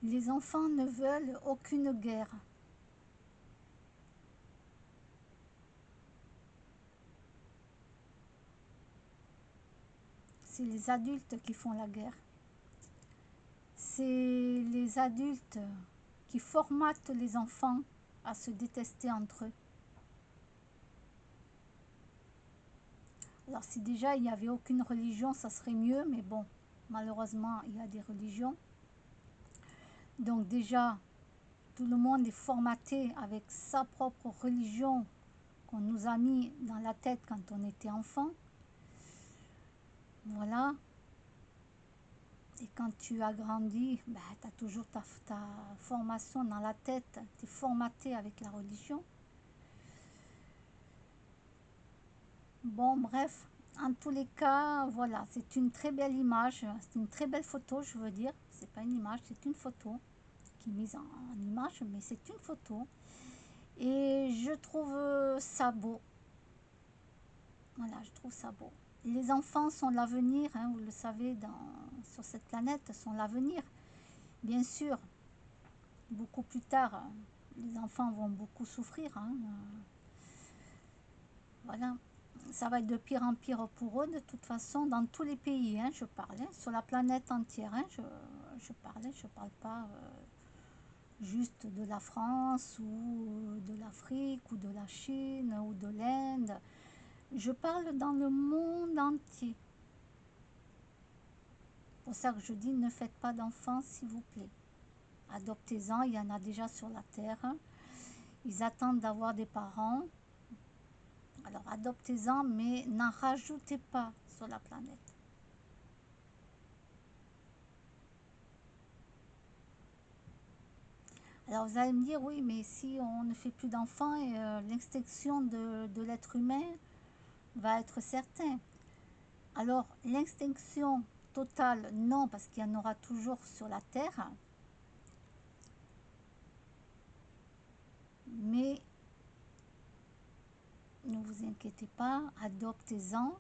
Les enfants ne veulent aucune guerre. C'est les adultes qui font la guerre. C'est les adultes qui formatent les enfants à se détester entre eux. Alors si déjà il n'y avait aucune religion, ça serait mieux, mais bon, malheureusement, il y a des religions. Donc déjà, tout le monde est formaté avec sa propre religion qu'on nous a mis dans la tête quand on était enfant. Voilà. Et quand tu as grandi, ben, tu as toujours ta formation dans la tête, tu es formaté avec la religion. Bon, bref, en tous les cas, voilà, c'est une très belle image, c'est une très belle photo, je veux dire. C'est pas une image, c'est une photo qui est mise en image, mais c'est une photo. Et je trouve ça beau. Voilà, je trouve ça beau. Les enfants sont l'avenir, hein, vous le savez, sur cette planète, sont l'avenir. Bien sûr, beaucoup plus tard, les enfants vont beaucoup souffrir. Hein, voilà, ça va être de pire en pire pour eux, de toute façon, dans tous les pays, hein, je parle, hein, sur la planète entière, hein, je parle pas juste de la France ou de l'Afrique ou de la Chine ou de l'Inde. Je parle dans le monde entier. C'est pour ça que je dis ne faites pas d'enfants, s'il vous plaît. Adoptez-en, il y en a déjà sur la terre. Ils attendent d'avoir des parents. Alors adoptez-en, mais n'en rajoutez pas sur la planète. Alors vous allez me dire, oui, mais si on ne fait plus d'enfants, l'extinction de l'être humain va être certaine. Alors l'extinction totale, non, parce qu'il y en aura toujours sur la Terre. Mais ne vous inquiétez pas, adoptez-en.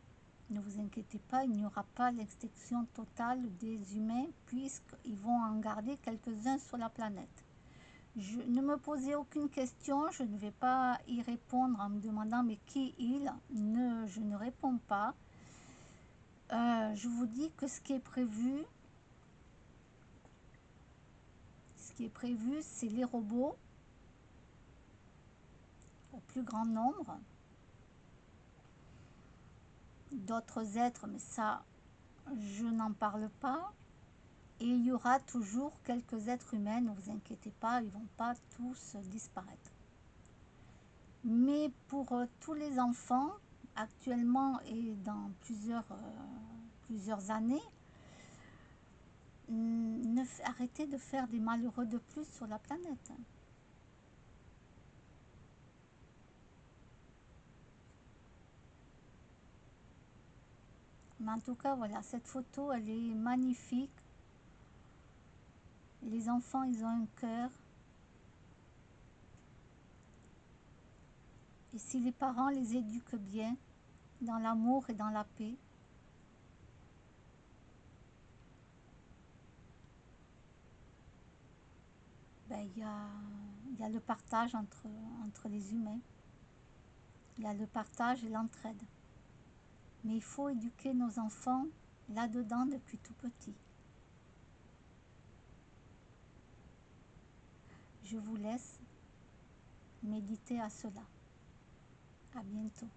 Ne vous inquiétez pas, il n'y aura pas l'extinction totale des humains puisqu'ils vont en garder quelques-uns sur la planète. Ne me posez aucune question, je ne vais pas y répondre en me demandant mais qui il. Je ne réponds pas. Je vous dis que ce qui est prévu, c'est les robots au plus grand nombre. D'autres êtres, mais ça, je n'en parle pas. Et il y aura toujours quelques êtres humains, ne vous inquiétez pas, ils ne vont pas tous disparaître. Mais pour tous les enfants, actuellement et dans plusieurs années, arrêtez de faire des malheureux de plus sur la planète. Mais en tout cas, voilà, cette photo, elle est magnifique. Les enfants, ils ont un cœur. Et si les parents les éduquent bien, dans l'amour et dans la paix, ben, il y a le partage entre les humains. Il y a le partage et l'entraide. Mais il faut éduquer nos enfants là-dedans depuis tout petit. Je vous laisse méditer à cela. À bientôt.